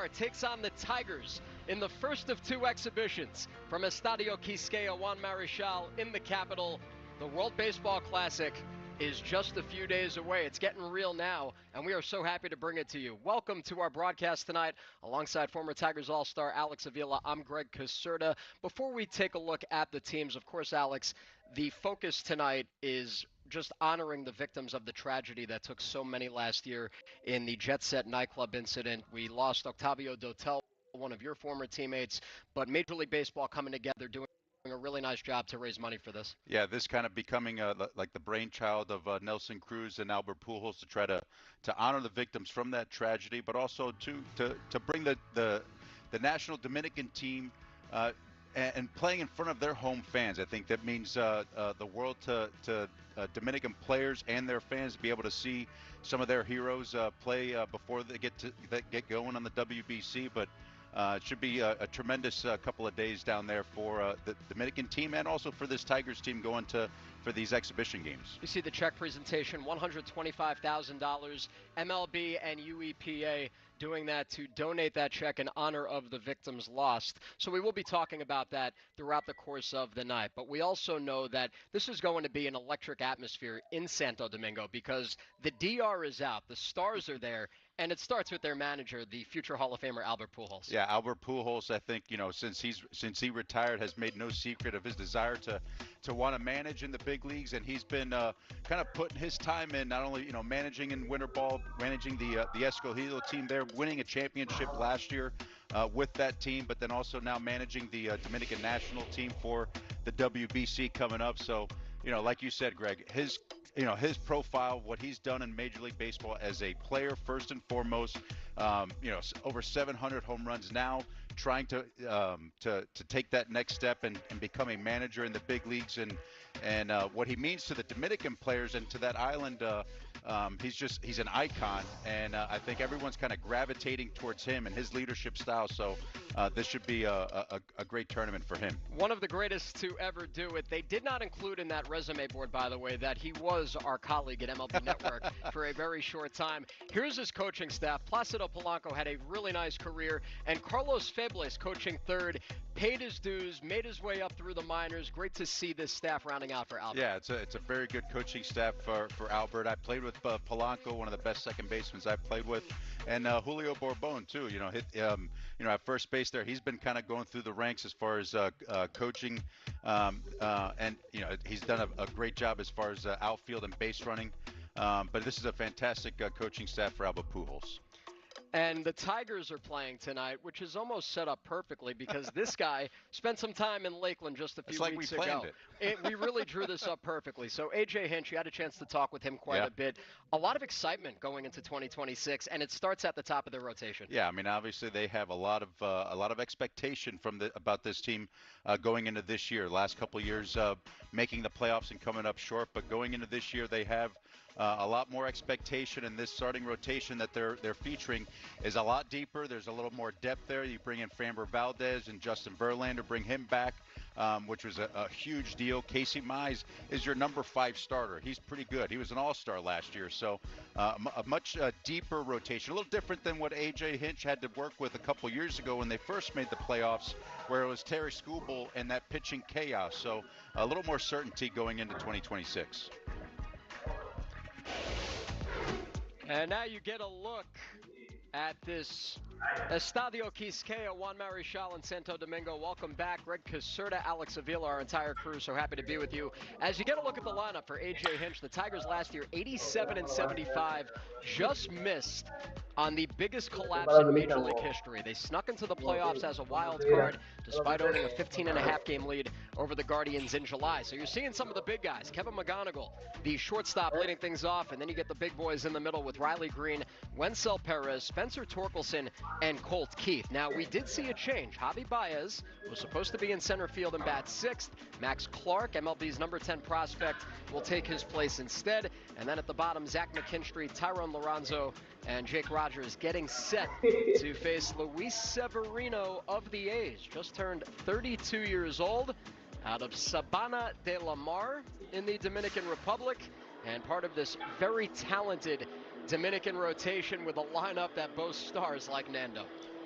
Star takes on the Tigers in the first of two exhibitions from Estadio Quisqueya Juan Marichal in the capital. The World Baseball Classic is just a few days away. It's getting real now, and we are so happy to bring it to you. Welcome to our broadcast tonight. Alongside former Tigers All-Star Alex Avila, I'm Greg Caserta. Before we take a look at the teams, of course, Alex, the focus tonight is just honoring the victims of the tragedy that took so many last year in the Jet Set nightclub incident. We lost Octavio Dotel, one of your former teammates, but Major League Baseball coming together, doing a really nice job to raise money for this. Yeah, this kind of becoming like the brainchild of Nelson Cruz and Albert Pujols to try to honor the victims from that tragedy, but also to bring the national Dominican team and playing in front of their home fans. I think that means the world to Dominican players and their fans to be able to see some of their heroes play before they get going on the WBC. But it should be a tremendous couple of days down there for the Dominican team and also for this Tigers team going for these exhibition games. You see the check presentation, $125,000, MLB and UEPA doing that to donate that check in honor of the victims lost. So we will be talking about that throughout the course of the night. But we also know that this is going to be an electric atmosphere in Santo Domingo because the DR is out, the stars are there, and it starts with their manager, the future Hall of Famer Albert Pujols. Yeah, Albert Pujols, I think, since he retired, has made no secret of his desire to want to manage in the big leagues, and he's been kind of putting his time in, not only managing in winter ball, managing the Escogido team there, winning a championship last year with that team, but then also now managing the Dominican national team for the WBC coming up. So, like you said, Greg, his profile, what he's done in Major League Baseball as a player first and foremost, over 700 home runs now, trying to take that next step and become a manager in the big leagues, and what he means to the Dominican players and to that island. He's an icon, and I think everyone's kind of gravitating towards him and his leadership style. So this should be a great tournament for him. One of the greatest to ever do it. They did not include in that resume board, by the way, that he was our colleague at MLB Network for a very short time. Here's his coaching staff. Placido Polanco had a really nice career, and Carlos Febles, coaching third, paid his dues, made his way up through the minors. Great to see this staff rounding out for Albert. Yeah, it's a very good coaching staff for Albert. I played with Polanco, one of the best second basemen I've played with, and Julio Borbon too. At first base there, he's been kind of going through the ranks as far as coaching, and he's done a great job as far as outfield and base running. But this is a fantastic coaching staff for Albert Pujols. And the Tigers are playing tonight, which is almost set up perfectly because this guy spent some time in Lakeland just a few weeks ago. We planned it. We really drew this up perfectly. So A.J. Hinch, you had a chance to talk with him quite a bit. A lot of excitement going into 2026, and it starts at the top of their rotation. Yeah, I mean, obviously they have a lot of expectation about this team going into this year. Last couple of years making the playoffs and coming up short, but going into this year they have a lot more expectation, and this starting rotation that they're featuring is a lot deeper. There's a little more depth there. You bring in Framber Valdez and Justin Verlander, bring him back, which was a huge deal. Casey Mize is your number 5 starter. He's pretty good. He was an all-star last year, so a much deeper rotation. A little different than what A.J. Hinch had to work with a couple years ago when they first made the playoffs, where it was Terry Skubal and that pitching chaos. So a little more certainty going into 2026. And now you get a look at this Estadio Quisqueya Juan Marichal in Santo Domingo. Welcome back, Greg Caserta, Alex Avila, our entire crew. So happy to be with you. As you get a look at the lineup for A.J. Hinch, the Tigers last year, 87-75, just missed on the biggest collapse in Major League history. They snuck into the playoffs as a wild card, despite owning a 15.5-game lead over the Guardians in July. So you're seeing some of the big guys. Kevin McGonigal, the shortstop, leading things off, and then you get the big boys in the middle with Riley Green, Wencel Perez, Spencer Torkelson, and Colt Keith. Now, we did see a change. Javi Baez was supposed to be in center field and bat 6th. Max Clark, MLB's number 10 prospect, will take his place instead. And then at the bottom, Zach McKinstry, Tyrone Lorenzo, and Jake Rogers getting set to face Luis Severino of the A's. Just turned 32 years old, out of Sabana de la Mar in the Dominican Republic, and part of this very talented Dominican rotation with a lineup that boasts stars like Nando.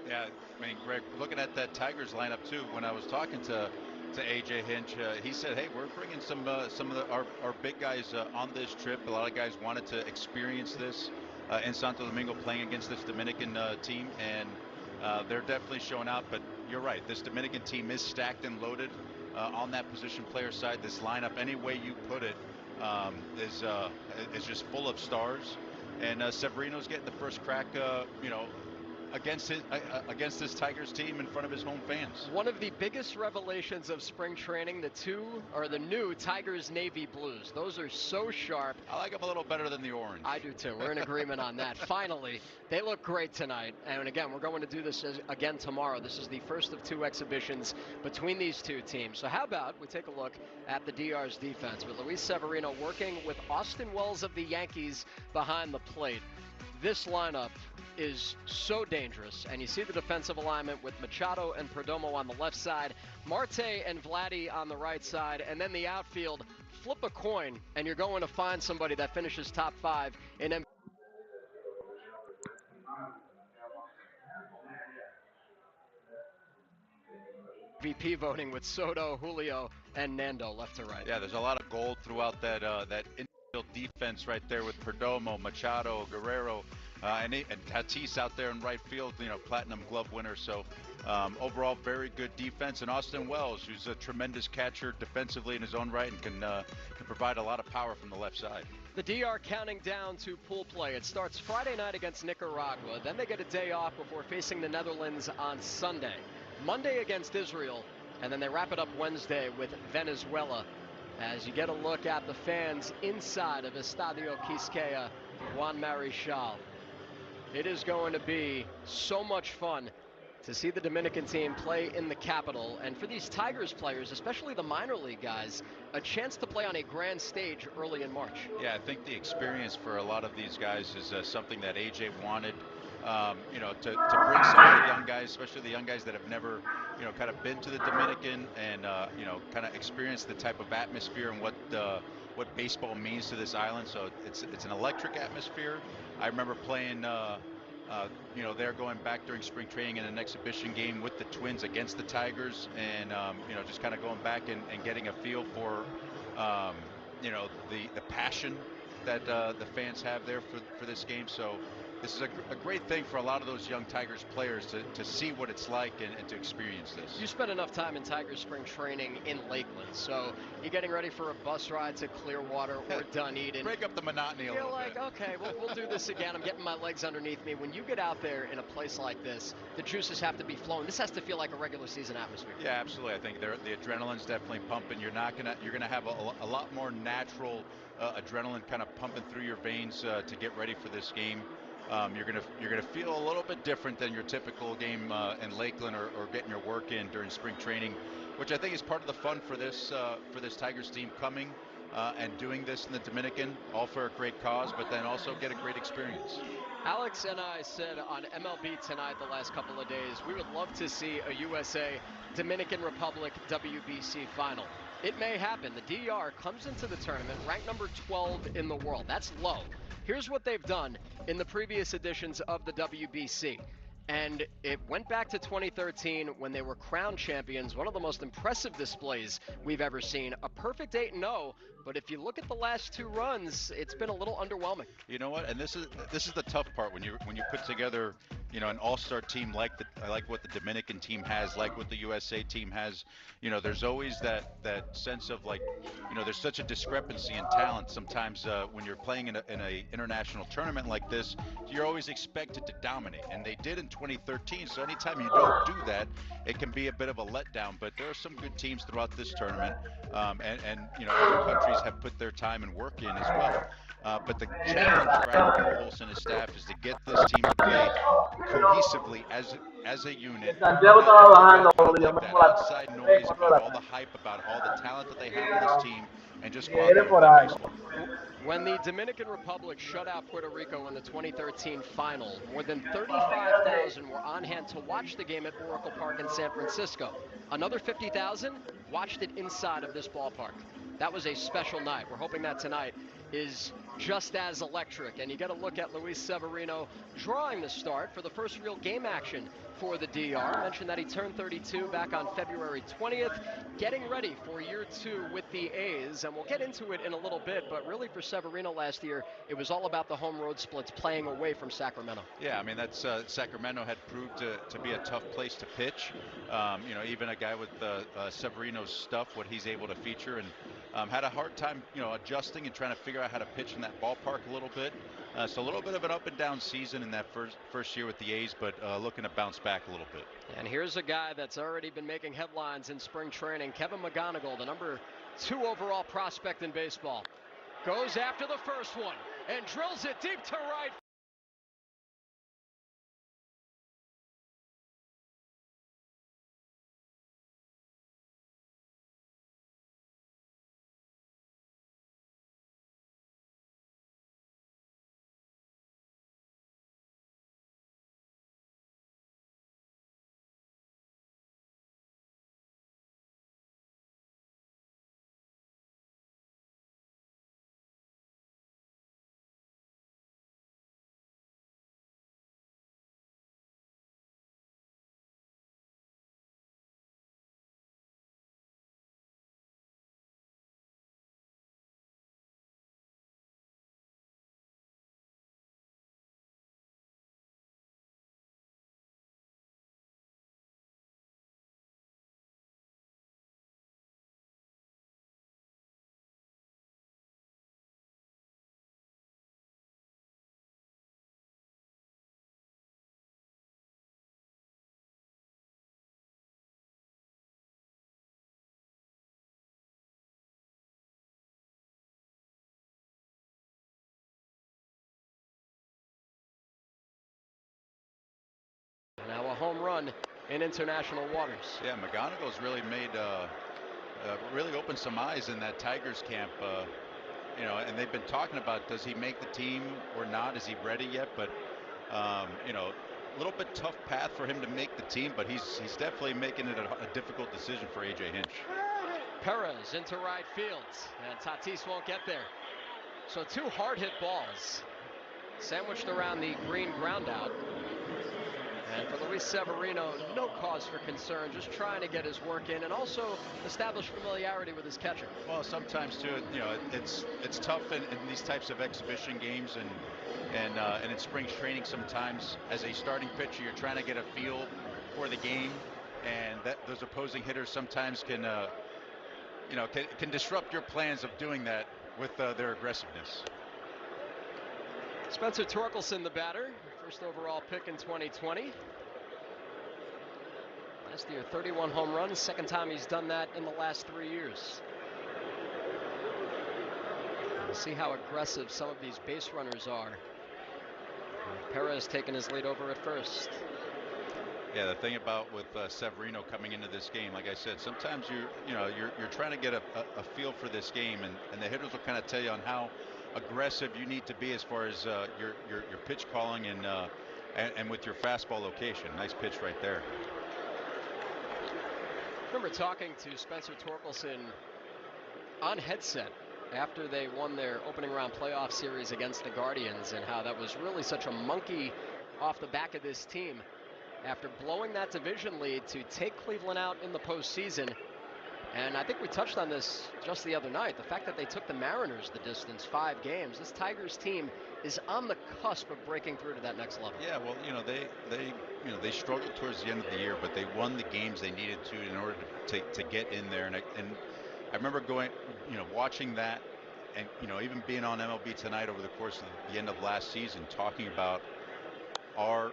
Yeah, I mean, Greg, looking at that Tigers lineup too. When I was talking to AJ Hinch, he said, "Hey, we're bringing some of our big guys on this trip. A lot of guys wanted to experience this in Santo Domingo, playing against this Dominican team, and they're definitely showing out. But you're right, this Dominican team is stacked and loaded on that position player side. This lineup, any way you put it, is just full of stars. And Severino's getting the first crack, against this Tigers team in front of his home fans. One of the biggest revelations of spring training, the new Tigers Navy Blues. Those are so sharp. I like them a little better than the orange. I do too. We're in agreement on that. Finally, they look great tonight. And again, we're going to do this again tomorrow. This is the first of 2 exhibitions between these 2 teams. So how about we take a look at the DR's defense with Luis Severino working with Austin Wells of the Yankees behind the plate. This lineup is so dangerous, and you see the defensive alignment with Machado and Perdomo on the left side, Marte and Vladdy on the right side, and then the outfield. Flip a coin, and you're going to find somebody that finishes top 5 in MVP voting with Soto, Julio, and Nando left to right. Yeah, there's a lot of gold throughout that infield defense right there with Perdomo, Machado, Guerrero, and Tatis out there in right field, Platinum Glove winner. So overall, very good defense. And Austin Wells, who's a tremendous catcher defensively in his own right and can provide a lot of power from the left side. The DR counting down to pool play. It starts Friday night against Nicaragua. Then they get a day off before facing the Netherlands on Sunday. Monday against Israel. And then they wrap it up Wednesday with Venezuela. As you get a look at the fans inside of Estadio Quisqueya Juan Marichal. It is going to be so much fun to see the Dominican team play in the capital, and for these Tigers players, especially the minor league guys, a chance to play on a grand stage early in March. Yeah, I think the experience for a lot of these guys is something that AJ wanted, to bring some of the young guys, especially the young guys that have never, kind of been to the Dominican and, kind of experienced the type of atmosphere and what baseball means to this island. So it's an electric atmosphere. I remember playing, there going back during spring training in an exhibition game with the Twins against the Tigers, and just kind of going back and getting a feel for, the passion that the fans have there for this game. So this is a great thing for a lot of those young Tigers players to see what it's like and to experience this. You spent enough time in Tigers spring training in Lakeland, so you're getting ready for a bus ride to Clearwater or Dunedin. Break up the monotony a little bit. You're like, okay, we'll do this again. I'm getting my legs underneath me. When you get out there in a place like this, the juices have to be flowing. This has to feel like a regular season atmosphere. Yeah, absolutely. I think the adrenaline's definitely pumping. You're gonna have a lot more natural adrenaline kind of pumping through your veins to get ready for this game. You're gonna feel a little bit different than your typical game in Lakeland or getting your work in during spring training, which I think is part of the fun for this Tigers team coming and doing this in the Dominican, all for a great cause, but then also get a great experience. Alex and I said on MLB Tonight the last couple of days, we would love to see a USA Dominican Republic WBC final. It may happen. The DR comes into the tournament ranked number 12 in the world. That's low. Here's what they've done in the previous editions of the WBC. And it went back to 2013 when they were crowned champions, one of the most impressive displays we've ever seen. A perfect 8-0, but if you look at the last 2 runs, it's been a little underwhelming. You know what? And this is the tough part when you put together, an all-star team like what the Dominican team has, like what the USA team has. There's always that sense of there's such a discrepancy in talent sometimes when you're playing in a international tournament like this. You're always expected to dominate, and they did in 2013. So anytime you don't do that, it can be a bit of a letdown. But there are some good teams throughout this tournament, and other countries have put their time and work in as well. But the challenge for Adam Pujols and his staff is to get this team to play cohesively as a unit. That outside noise about all the hype, about all the talent that they have on this team, and just go out there and play baseball. When the Dominican Republic shut out Puerto Rico in the 2013 final, more than 35,000 were on hand to watch the game at Oracle Park in San Francisco. Another 50,000 watched it inside of this ballpark. That was a special night. We're hoping that tonight is just as electric. And you got to look at Luis Severino drawing the start for the first real game action for the DR. Mentioned that he turned 32 back on February 20th, getting ready for year 2 with the A's. And we'll get into it in a little bit, but really for Severino last year, it was all about the home road splits playing away from Sacramento. Yeah, I mean, that's Sacramento had proved to be a tough place to pitch. Even a guy with Severino's stuff, what he's able to feature, and had a hard time, adjusting and trying to figure out how to pitch in that ballpark a little bit. So a little bit of an up and down season in that first year with the A's, but looking to bounce back a little bit. And here's a guy that's already been making headlines in spring training, Kevin McGonigal, the number 2 overall prospect in baseball. Goes after the first one and drills it deep to right. Now a home run in international waters. Yeah, McGonigal's really really opened some eyes in that Tigers camp. And they've been talking about, does he make the team or not? Is he ready yet? But a little bit tough path for him to make the team, but he's definitely making it a difficult decision for A.J. Hinch. Perez into right field, and Tatis won't get there. So 2 hard hit balls sandwiched around the green ground out. And for Luis Severino, no cause for concern, just trying to get his work in and also establish familiarity with his catcher. Well, sometimes too, it's tough in these types of exhibition games and in spring training. Sometimes as a starting pitcher, you're trying to get a feel for the game, and those opposing hitters sometimes can disrupt your plans of doing that with their aggressiveness. Spencer Torkelson, the batter, first overall pick in 2020. Last year, 31 home runs, second time he's done that in the last 3 years. We'll see how aggressive some of these base runners are. Perez taking his lead over at first. Yeah, the thing about with Severino coming into this game, like I said, sometimes you're trying to get a feel for this game, and the hitters will kind of tell you on how aggressive you need to be as far as your pitch calling and with your fastball location. Nice pitch right there. I remember talking to Spencer Torkelson on headset after they won their opening round playoff series against the Guardians, and how that was really such a monkey off the back of this team after blowing that division lead to take Cleveland out in the postseason. And I think we touched on this just the other night, the fact that they took the Mariners the distance, 5 games. This Tigers team is on the cusp of breaking through to that next level. Yeah, well, they struggled towards the end of the year, but they won the games they needed to in order to get in there. And I remember watching that, and even being on MLB Tonight over the course of the end of last season, talking about our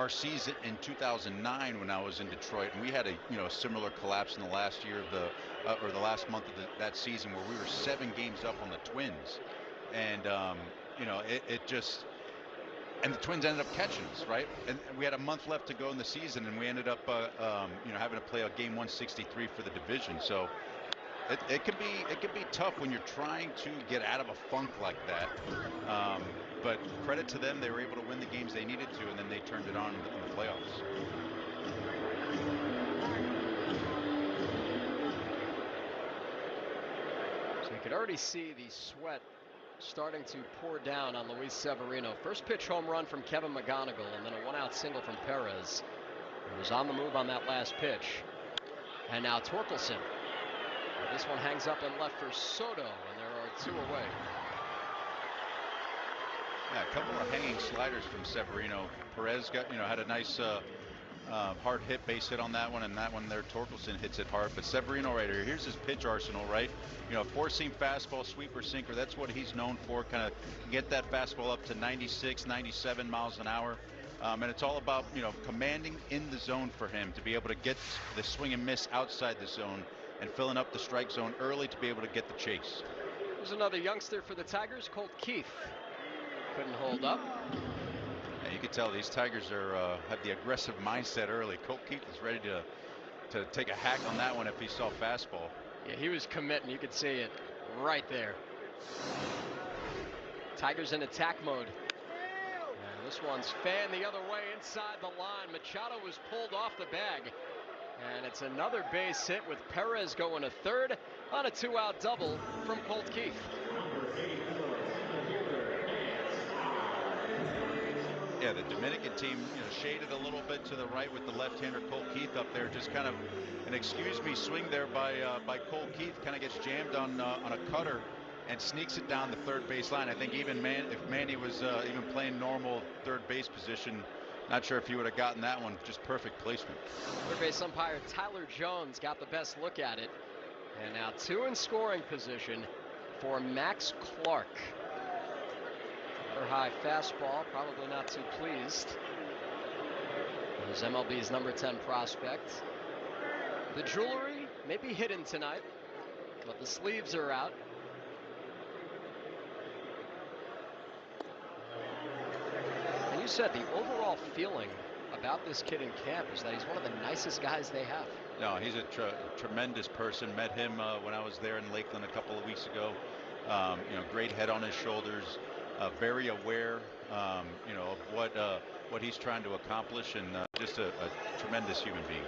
season in 2009 when I was in Detroit, and we had a similar collapse in the last year of the last month of that season, where we were 7 games up on the Twins, and and the Twins ended up catching us, right? And we had a month left to go in the season, and we ended up having to play a game 163 for the division. So it can be tough when you're trying to get out of a funk like that. But credit to them, they were able to win the games they needed to, and then they turned it on in the playoffs. So you could already see the sweat starting to pour down on Luis Severino. First pitch home run from Kevin McGonigal, and then a one-out single from Perez. He was on the move on that last pitch. And now Torkelson. This one hangs up and left for Soto, and there are 2 away. Yeah, a couple of hanging sliders from Severino. Perez got, had a nice hard hit, base hit on that one, and that one there, Torkelson hits it hard. But Severino right here, here's his pitch arsenal, right? Four-seam fastball, sweeper, sinker. That's what he's known for. Kind of get that fastball up to 96, 97 miles an hour. And it's all about, commanding in the zone for him to be able to get the swing and miss outside the zone and filling up the strike zone early to be able to get the chase. There's another youngster for the Tigers, Colt Keith. Couldn't hold up. Yeah, you can tell these Tigers are have the aggressive mindset early. Colt Keith is ready to take a hack on that one if he saw fastball. Yeah, he was committing. You could see it right there. Tigers in attack mode. And this one's fanned the other way inside the line. Machado was pulled off the bag. And it's another base hit with Perez going to third on a 2-out double from Colt Keith. Yeah, the Dominican team, shaded a little bit to the right with the left-hander Colt Keith up there. Just kind of an excuse me swing there by Colt Keith. Kind of gets jammed on a cutter and sneaks it down the third base line. I think even if Manny was even playing normal third base position, not sure if he would have gotten that one. Just perfect placement. Third base umpire Tyler Jones got the best look at it. And now 2 in scoring position for Max Clark. Another high fastball, probably not too pleased. There's MLB's number 10 prospect. The jewelry may be hidden tonight, but the sleeves are out. And you said the overall feeling about this kid in camp is that he's one of the nicest guys they have. No, he's a tremendous person. Met him when I was there in Lakeland a couple of weeks ago. Great head on his shoulders. Very aware, of what he's trying to accomplish, and just a tremendous human being.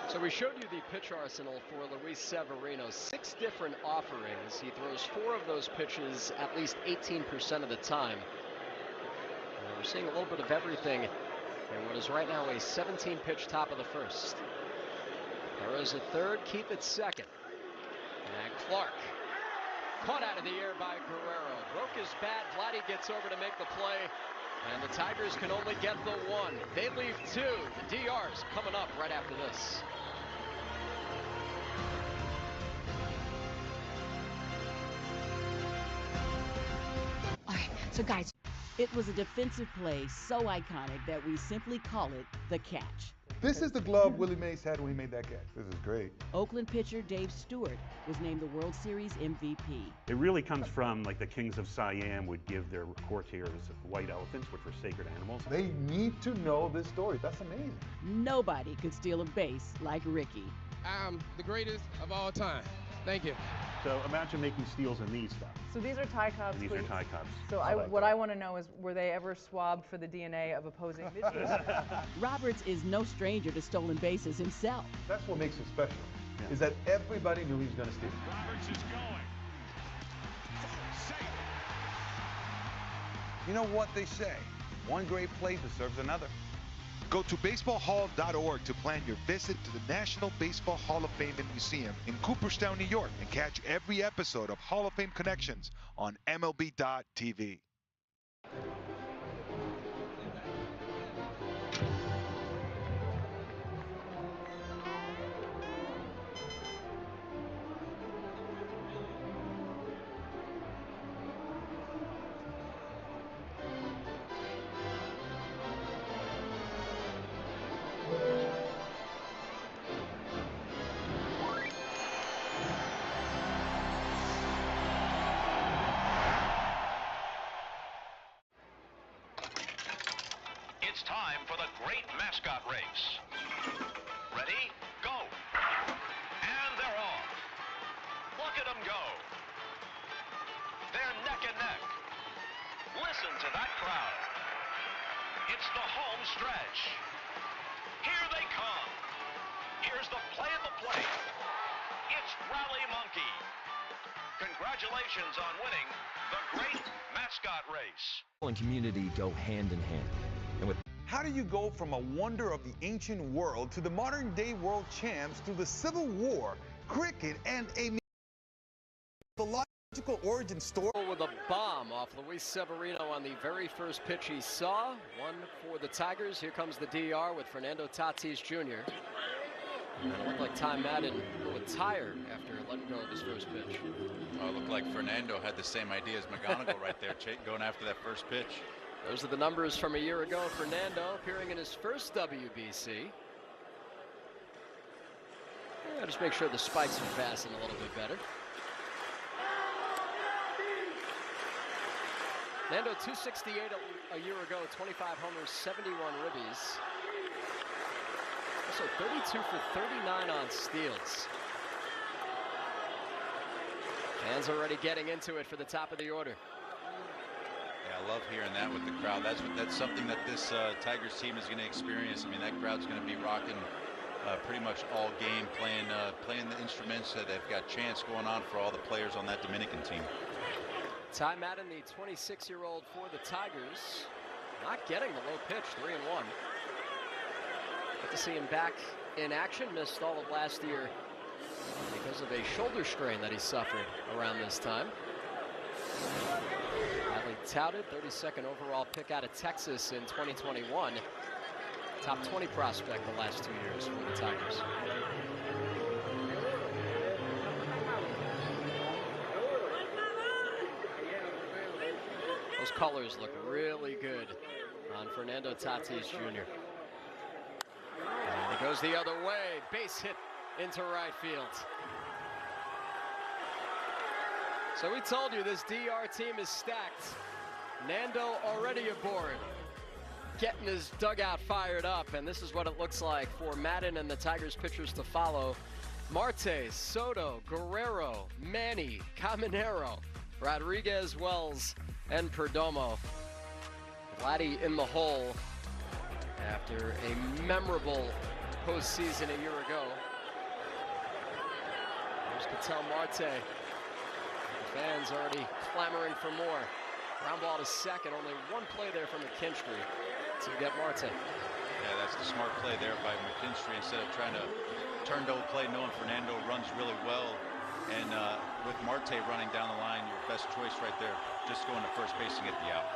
So we showed you the pitch arsenal for Luis Severino. 6 different offerings. He throws 4 of those pitches at least 18% of the time. We're seeing a little bit of everything in what is right now a 17-pitch top of the first. Perez at third, Keith at second. And Clark caught out of the air by Guerrero. Broke his bat. Vladdy gets over to make the play. And the Tigers can only get the 1. They leave 2. The DR's coming up right after this. All right, so guys, it was a defensive play so iconic that we simply call it the catch. This is the glove Willie Mays had when he made that catch. This is great. Oakland pitcher Dave Stewart was named the World Series MVP. It really comes from like the kings of Siam would give their courtiers white elephants, which were sacred animals. They need to know this story. That's amazing. Nobody could steal a base like Ricky. I'm the greatest of all time. Thank you. So imagine making steals in these stuff. So these are Ty Cobb's These are cleats? Ty Cobbs. So what I want to know is, were they ever swabbed for the DNA of opposing pitchers? Roberts is no stranger to stolen bases himself. That's what makes him special, is that everybody knew he was going to steal. Roberts is going. Safe. You know what they say, one great play deserves another. Go to baseballhall.org to plan your visit to the National Baseball Hall of Fame and Museum in Cooperstown, New York, and catch every episode of Hall of Fame Connections on MLB.tv. It's time for the great mascot race. Ready? Go. And they're off. Look at them go. They're neck and neck. Listen to that crowd. It's the home stretch. Here they come. Here's the play of the plate. It's Rally Monkey. Congratulations. Congratulations on winning the Great Mascot Race. And community go hand in hand. And with How do you go from a wonder of the ancient world to the modern-day world champs through the Civil War, cricket, and a mythological origin story? With a bomb off Luis Severino on the very first pitch he saw. One for the Tigers. Here comes the DR with Fernando Tatis Jr. And it looked like Ty Madden a little tired after letting go of his first pitch. It looked like Fernando had the same idea as McGonigal right there, going after that first pitch. Those are the numbers from a year ago. Fernando appearing in his first WBC. Yeah, just make sure the spikes are passing a little bit better. Fernando 268 a year ago, 25 homers, 71 ribbies. Also 32 for 39 on steals. Fans already getting into it for the top of the order. Yeah, I love hearing that with the crowd. That's something that this Tigers team is going to experience. I mean, that crowd's going to be rocking pretty much all game, playing the instruments. They've got chants going on for all the players on that Dominican team. Ty Madden, the 26-year-old for the Tigers, not getting the low pitch, 3-1. Good to see him back in action. Missed all of last year because of a shoulder strain that he suffered around this time. Highly touted, 32nd overall pick out of Texas in 2021. Top 20 prospect the last 2 years for the Tigers. Those colors look really good on Fernando Tatis Jr. And it goes the other way. Base hit into right field. So we told you this DR team is stacked. Nando already aboard, getting his dugout fired up, and this is what it looks like for Madden and the Tigers pitchers to follow. Marte, Soto, Guerrero, Manny, Caminero, Rodriguez, Wells, and Perdomo. Vladdy in the hole after a memorable postseason a year ago. There's Ketel Marte. The fans already clamoring for more. Ground ball to second. Only one play there from McKinstry to get Marte. Yeah, that's the smart play there by McKinstry. Instead of trying to turn to play, knowing Fernando runs really well. And with Marte running down the line, your best choice right there. Just going to first base and get the out.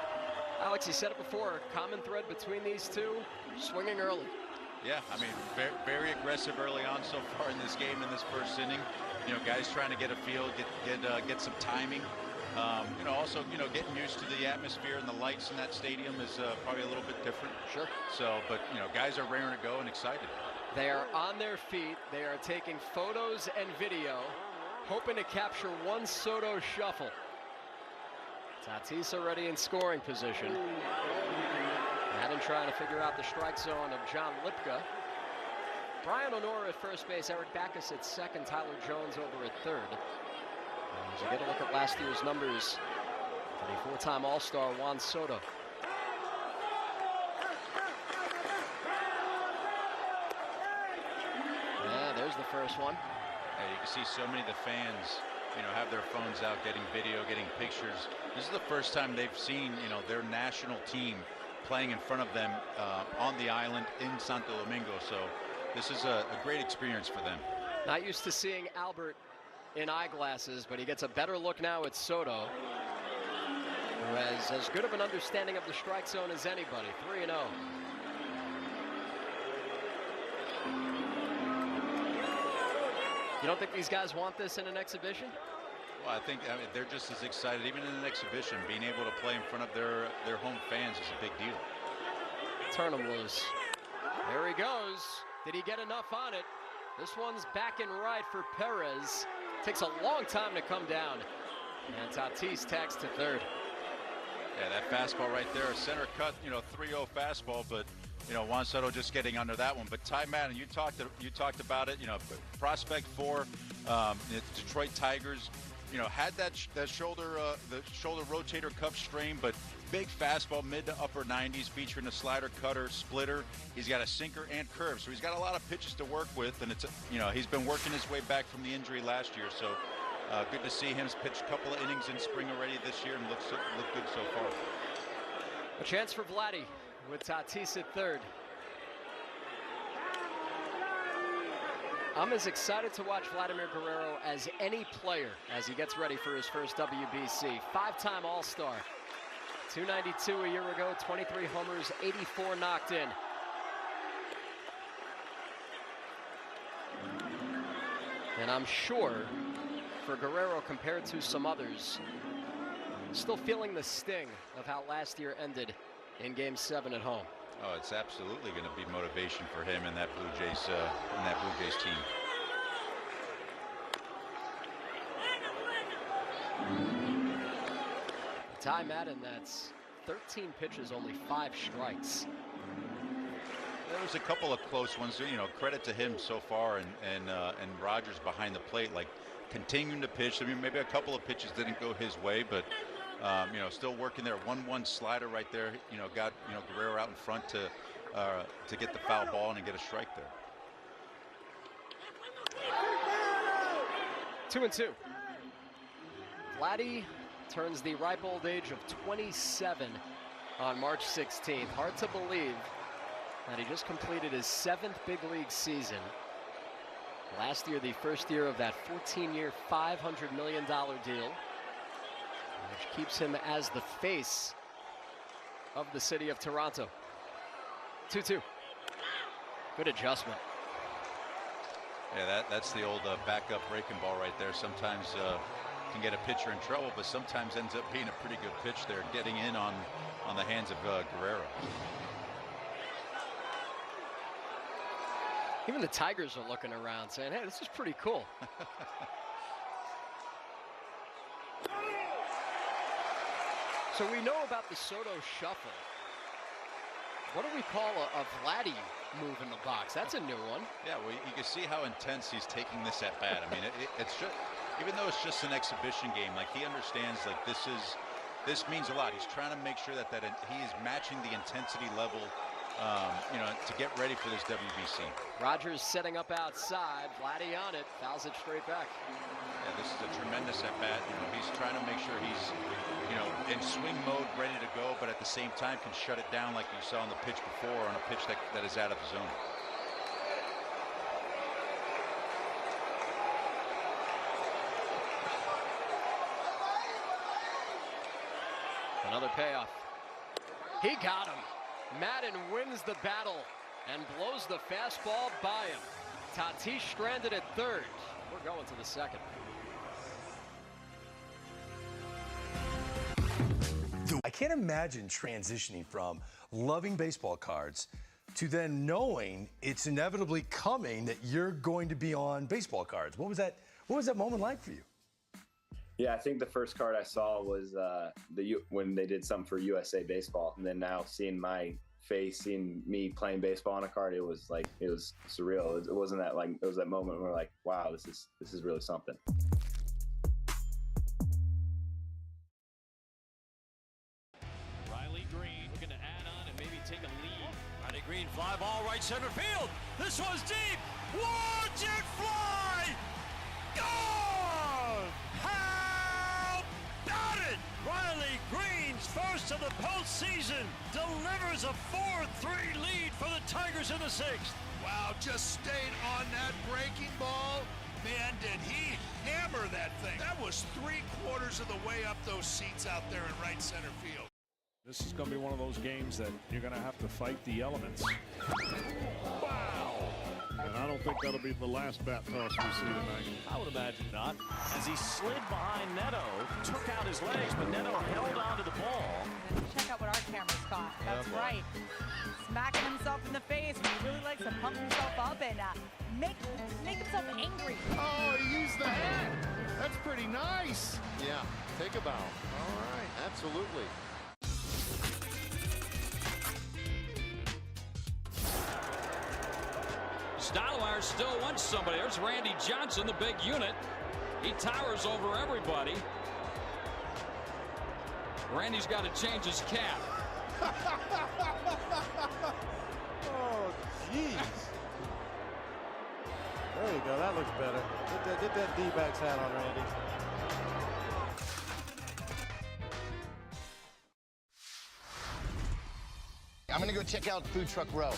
Alex, you said it before, common thread between these two, swinging early. Yeah, I mean, very aggressive early on so far in this game, in this first inning. You know, guys trying to get a feel, get some timing. You know, also, you know, getting used to the atmosphere and the lights in that stadium is probably a little bit different. Sure. So, but, you know, guys are raring to go and excited. They are on their feet. They are taking photos and video, hoping to capture one Soto shuffle. Tatis already in scoring position. Madden trying to figure out the strike zone of John Lipka. Brian Honora at first base, Eric Backus at second, Tyler Jones over at third. As you get a look at last year's numbers for the four-time All-Star Juan Soto. Yeah, there's the first one. Yeah, you can see so many of the fans, you know, have their phones out, getting video, getting pictures. This is the first time they've seen, you know, their national team playing in front of them on the island in Santo Domingo. So this is a great experience for them. Not used to seeing Albert in eyeglasses, but he gets a better look now at Soto, who has as good of an understanding of the strike zone as anybody. 3-0. You don't think these guys want this in an exhibition? Well, I think they're just as excited, even in an exhibition. Being able to play in front of their home fans is a big deal. Turn him loose. There he goes. Did he get enough on it? This one's back and right for Perez. Takes a long time to come down. And Tatis tags to third. Yeah, that fastball right there, a center cut, you know, 3-0 fastball, but you know, Juan Soto just getting under that one. But Ty Madden, you talked about it. You know, prospect for the Detroit Tigers. You know, had that shoulder rotator cuff strain, but big fastball, mid to upper 90s, featuring a slider, cutter, splitter. He's got a sinker and curve, so he's got a lot of pitches to work with. And it's, you know, he's been working his way back from the injury last year. So Good to see him pitch a couple of innings in spring already this year and look good so far. A chance for Vladdy with Tatis at third. I'm as excited to watch Vladimir Guerrero as any player as he gets ready for his first WBC. 5-time All-Star. 292 a year ago, 23 homers, 84 knocked in. And I'm sure for Guerrero, compared to some others, still feeling the sting of how last year ended in Game 7 at home. Oh, it's absolutely going to be motivation for him and that Blue Jays team. Ty Madden, that's 13 pitches, only 5 strikes. There was a couple of close ones. You know, credit to him so far, and Rogers behind the plate, like continuing to pitch. I mean, maybe a couple of pitches didn't go his way, but you know, still working there. 1-1 slider right there. You know, got Guerrero out in front to get the foul ball and get a strike there. 2-2. Vladdy turns the ripe old age of 27 on March 16th. Hard to believe that he just completed his 7th big league season. Last year, the first year of that 14-year, $500 million deal, which keeps him as the face of the city of Toronto. 2-2. Good adjustment. Yeah, that's the old backup breaking ball right there. Sometimes can get a pitcher in trouble, but sometimes ends up being a pretty good pitch there, getting in on the hands of Guerrero. Even the Tigers are looking around saying, hey, this is pretty cool. So we know about the Soto shuffle. What do we call a Vladdy move in the box? That's a new one. Yeah, well, you can see how intense he's taking this at bat. I mean, it's just, even though it's just an exhibition game, like he understands, like this means a lot. He's trying to make sure that he is matching the intensity level, you know, to get ready for this WBC. Rogers setting up outside. Vladdy on it, fouls it straight back. Yeah, this is a tremendous at bat. You know, he's trying to make sure he's, you know, in swing mode, ready to go, but at the same time can shut it down like you saw on the pitch before, on a pitch that is out of the zone. Another payoff. He got him. Madden wins the battle and blows the fastball by him. Tatis stranded at third. We're going to the second. I can't imagine transitioning from loving baseball cards to then knowing it's inevitably coming that you're going to be on baseball cards. What was that moment like for you? Yeah, I think the first card I saw was when they did something for USA Baseball, and then now seeing my face, seeing me playing baseball on a card, it was surreal. It wasn't that, like, it was that moment where we're like, wow, this is really something. Riley Green looking to add on and maybe take a lead. Riley Green, fly ball right center field. This one's deep. Watch it fly! Gone! How about it? Riley Green's first of the postseason delivers a 4-3 lead for the Tigers in the sixth. Wow, just stayed on that breaking ball. Man, did he hammer that thing. That was 3/4 of the way up those seats out there in right center field. This is going to be one of those games that you're going to have to fight the elements. Wow! And I don't think that'll be the last bat toss we see tonight. I would imagine not. As he slid behind Neto, took out his legs, but Neto held onto the ball. Check out what our cameras caught. That's right. Smacking himself in the face, and he really likes to pump himself up and make himself angry. Oh, he used the hat. That's pretty nice. Yeah, take a bow. All right, absolutely. Stottlemyre still wants somebody. There's Randy Johnson, the big unit. He towers over everybody. Randy's got to change his cap. Oh, jeez. Very you go. That looks better. Get that D-backs hat on, Randy. I'm gonna go check out Food Truck Row.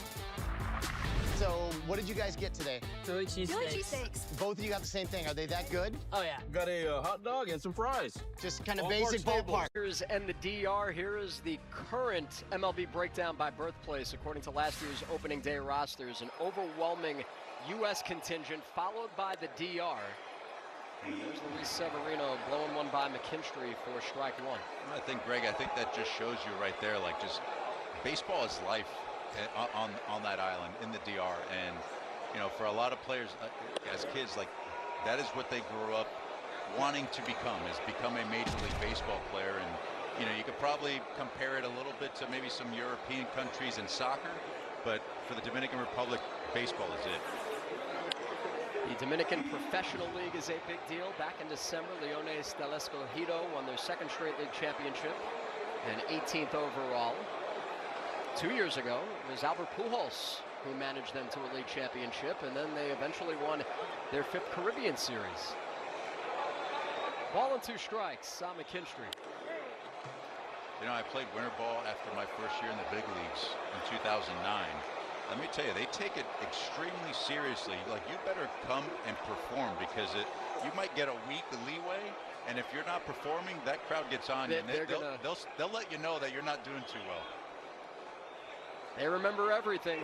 So, what did you guys get today? Philly cheesesteaks. Both of you got the same thing. Are they that good? Oh, yeah. Got a hot dog and some fries. Just kind of basic ballpark. And the DR, here is the current MLB breakdown by birthplace according to last year's opening day rosters. An overwhelming U.S. contingent followed by the DR. And there's Luis Severino blowing one by McKinstry for strike one. I think, Greg, that just shows you right there, like, just baseball is life on that island in the DR. And, you know, for a lot of players as kids, like, that is what they grew up wanting to become, is become a Major League Baseball player. And, you know, you could probably compare it a little bit to maybe some European countries in soccer, but for the Dominican Republic, baseball is it. The Dominican Professional League is a big deal. Back in December, Leones del Escogido won their second straight league championship and 18th overall. 2 years ago, it was Albert Pujols who managed them to a league championship, and then they eventually won their 5th Caribbean Series. Ball and 2 strikes, Sam McKinstry. You know, I played winter ball after my first year in the big leagues in 2009. Let me tell you, they take it extremely seriously. Like, you better come and perform, because you might get a week of leeway, and if you're not performing, that crowd gets on you, and they'll let you know that you're not doing too well. They remember everything.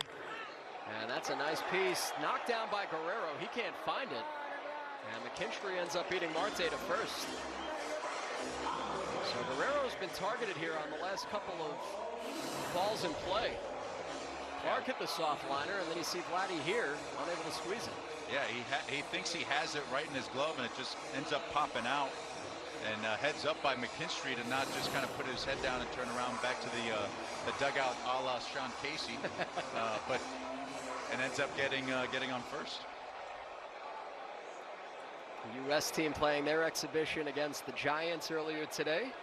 And that's a nice piece. Knocked down by Guerrero. He can't find it. And McKinstry ends up beating Marte to first. So Guerrero's been targeted here on the last couple of balls in play. Clark hit the soft liner, and then you see Vladdy here, unable to squeeze it. Yeah, he thinks he has it right in his glove, and it just ends up popping out. And heads up by McKinstry to not just kind of put his head down and turn around back to the dugout a la Sean Casey, and ends up getting on first. The U.S. team playing their exhibition against the Giants earlier today.